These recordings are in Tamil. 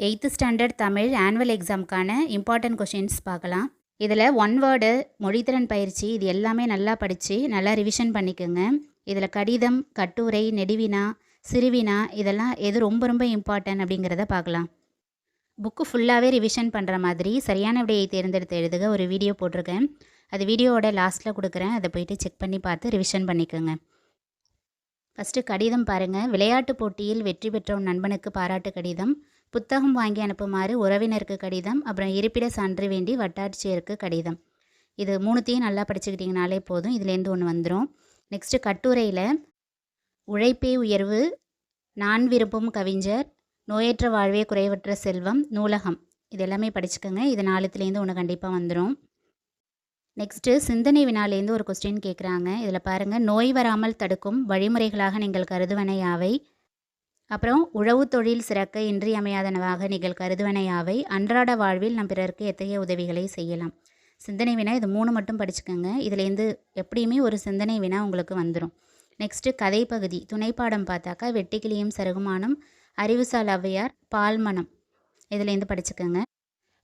8th ஸ்டாண்டர்ட் தமிழ் ஆனுவல் எக்ஸாமுக்கான இம்பார்ட்டன்ட் கொஷின்ஸ் பார்க்கலாம். இதில் ஒன் வேர்டு, மொழித்திறன் பயிற்சி இது எல்லாமே நல்லா படித்து நல்லா ரிவிஷன் பண்ணிக்கோங்க. இதில் கடிதம், கட்டுரை, நெடுவினா, சிறுவினா இதெல்லாம் எது ரொம்ப ரொம்ப இம்பார்ட்டன்ட் அப்படிங்கிறத பார்க்கலாம். புக்கு ஃபுல்லாகவே ரிவிஷன் பண்ணுற மாதிரி சரியான விடையை தேர்ந்தெடுத்து எழுதுக ஒரு வீடியோ போட்டிருக்கேன். அது வீடியோவோட லாஸ்ட்டில் கொடுக்குறேன். அதை போய்ட்டு செக் பண்ணி பார்த்து ரிவிஷன் பண்ணிக்கோங்க. ஃபஸ்ட்டு கடிதம் பாருங்கள். விளையாட்டு போட்டியில் வெற்றி பெற்ற உன் நண்பனுக்கு பாராட்டு கடிதம், புத்தகம் வாங்கி அனுப்புமாறு உறவினருக்கு கடிதம், அப்புறம் இருப்பிட சான்று வேண்டி வட்டாட்சியருக்கு கடிதம். இது மூணுத்தையும் நல்லா படிச்சுக்கிட்டிங்கனாலே போதும். இதுலேருந்து ஒன்று வந்துடும். நெக்ஸ்ட்டு கட்டுரையில் உழைப்பே உயர்வு, நான் விரும்பும் கவிஞர், நோயற்ற வாழ்வே குறைவற்ற செல்வம், நூலகம் இது எல்லாமே படிச்சுக்கோங்க. இது 4த்துலேருந்து ஒன்று கண்டிப்பாக வந்துடும். நெக்ஸ்ட்டு சிந்தனை வினாலேருந்து ஒரு கொஸ்டின் கேட்குறாங்க. இதில் பாருங்கள், நோய் வராமல் தடுக்கும் வழிமுறைகளாக நீங்கள் கருதுவன யாவை? அப்புறம் உழவு தொழில் சிறக்க இன்றியமையாதனவாக நீங்கள் கருதுவன யாவை? அன்றாட வாழ்வில் நம் பிறருக்கு எத்தகைய உதவிகளை செய்யலாம்? சிந்தனை வினா இது 3 மட்டும் படிச்சுக்கோங்க. இதுலேருந்து எப்படியுமே ஒரு சிந்தனை வினா உங்களுக்கு வந்துடும். நெக்ஸ்ட்டு கதை பகுதி துணைப்பாடம் பார்த்தாக்கா வெட்டிக்கிளியும் சருகுமானம், அறிவுசால் ஔவையார், பால்மனம் இதுலேருந்து படிச்சுக்கோங்க.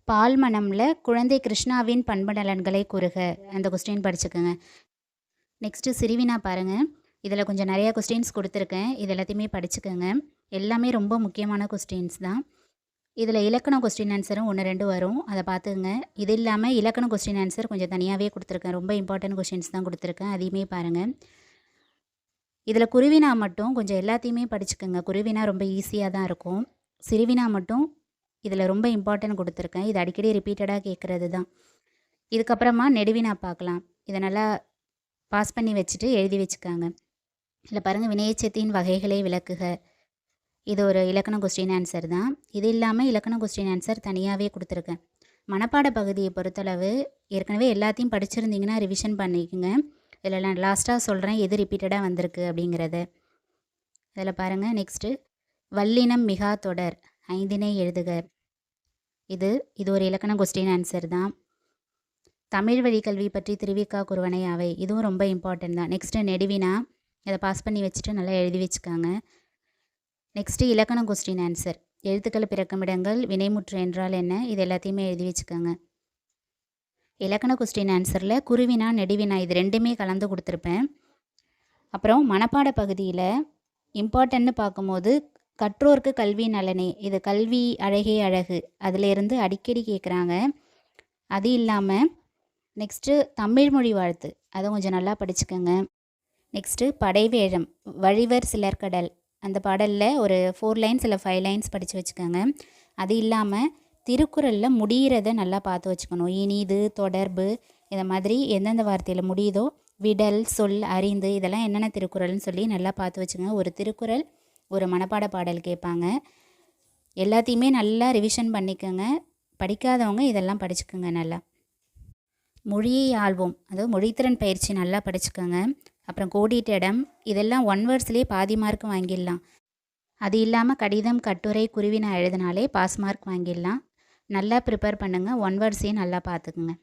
பால்மனமில் குழந்தை கிருஷ்ணாவின் பண்பு நலன்களை கூறுக அந்த கொஸ்டின் படிச்சுக்கோங்க. நெக்ஸ்ட்டு சிறுவினா பாருங்கள். இதில் கொஞ்சம் நிறையா கொஸ்டின்ஸ் கொடுத்துருக்கேன். இது எல்லாத்தையுமே படிச்சுக்கோங்க. எல்லாமே ரொம்ப முக்கியமான கொஸ்டின்ஸ் தான். இதில் இலக்கண கொஸ்டின் ஆன்சரும் 1, 2 வரும். அதை பார்த்துங்க. இது இல்லாமல் இலக்கண கொஸ்டின் ஆன்சர் கொஞ்சம் தனியாகவே கொடுத்துருக்கேன். ரொம்ப இம்பார்ட்டன்ட் கொஸ்டின்ஸ் தான் கொடுத்துருக்கேன். அதையுமே பாருங்கள். இதில் குருவினா மட்டும் கொஞ்சம் எல்லாத்தையுமே படிச்சுக்கோங்க. குருவினா ரொம்ப ஈஸியாக தான் இருக்கும். சிறுவினா மட்டும் இதில் ரொம்ப இம்பார்ட்டன்ட் கொடுத்துருக்கேன். இது அடிக்கடி ரிப்பீட்டடாக கேட்குறது தான். இதுக்கப்புறமா நெடுவினா பார்க்கலாம். இதை நல்லா பாஸ் பண்ணி வச்சுட்டு எழுதி வச்சுக்காங்க. இதில் பாருங்கள், வினையெச்சத்தின் வகைகளை விளக்குக. இது ஒரு இலக்கண கொஸ்டின் ஆன்சர் தான். இது இல்லாமல் இலக்கண கொஸ்டின் ஆன்சர் தனியாகவே கொடுத்துருக்கேன். மனப்பாட பகுதியை பொறுத்தளவு ஏற்கனவே எல்லாத்தையும் படிச்சிருந்தீங்கன்னா ரிவிஷன் பண்ணிக்கோங்க. இதில் நான் லாஸ்ட்டாக சொல்கிறேன் எது ரிப்பீட்டடாக வந்திருக்கு அப்படிங்கிறத. இதில் பாருங்கள், நெக்ஸ்ட்டு வல்லினம் மிகா தொடர் 5 எழுதுக. இது ஒரு இலக்கண கொஸ்டின் ஆன்சர் தான். தமிழ் வழி கல்வி பற்றி திருவிக்கா குருவனை யாவை இதுவும் ரொம்ப இம்பார்ட்டன்ட் தான். நெக்ஸ்ட்டு நெடுவினா இதை பாஸ் பண்ணி வச்சுட்டு நல்லா எழுதி வச்சுக்காங்க. நெக்ஸ்ட்டு இலக்கண கொஸ்டின் ஆன்சர் எழுத்துக்கள் பிறக்கமிடங்கள் வினைமுற்று என்றால் என்ன இது எல்லாத்தையுமே எழுதி வச்சுக்கோங்க. இலக்கண கொஸ்டின் ஆன்சரில் குருவினா நெடுவினா இது 2மே கலந்து கொடுத்துருப்பேன். அப்புறம் மனப்பாட பகுதியில் இம்பார்ட்டன்ட்னு பார்க்கும்போது கற்றோர்க்கு கல்வி நலனே இது கல்வி அழகே அழகு அதிலேருந்து அடிக்கடி கேட்குறாங்க. அது இல்லாமல் நெக்ஸ்ட்டு தமிழ் மொழி வாழ்த்து அதை கொஞ்சம் நல்லா படிச்சுக்கோங்க. நெக்ஸ்ட்டு படைவேழம் வழிவர் சிலர்கடல் அந்த பாடலில் ஒரு 4 லைன்ஸ் இல்லை 5 லைன்ஸ் படித்து வச்சுக்கோங்க. அது இல்லாமல் திருக்குறளில் முடிகிறத நல்லா பார்த்து வச்சுக்கணும். இனிது, தொடர்பு இந்த மாதிரி எந்தெந்த வார்த்தையில் முடியுதோ விடல், சொல், அறிந்து இதெல்லாம் என்னென்ன திருக்குறள்னு சொல்லி நல்லா பார்த்து வச்சுக்கோங்க. ஒரு திருக்குறள் ஒரு மனப்பாட பாடல் கேட்பாங்க. எல்லாத்தையுமே நல்லா ரிவிஷன் பண்ணிக்கோங்க. படிக்காதவங்க இதெல்லாம் படிச்சுக்கோங்க நல்லா. மொழியை ஆள்வோம் அதாவது மொழித்திறன் பயிற்சி நல்லா படிச்சுக்கோங்க. அப்புறம் கோடிட்ட இடம் இதெல்லாம் 1 வேர்ட்ஸ்லேயே பாதி மார்க் வாங்கிடலாம். அது இல்லாமல் கடிதம், கட்டுரை, குருவினா எழுதினாலே பாஸ் மார்க் வாங்கிடலாம். நல்லா ப்ரிப்பேர் பண்ணுங்கள். 1 வேர்ட்ஸையும் நல்லா பார்த்துக்குங்க.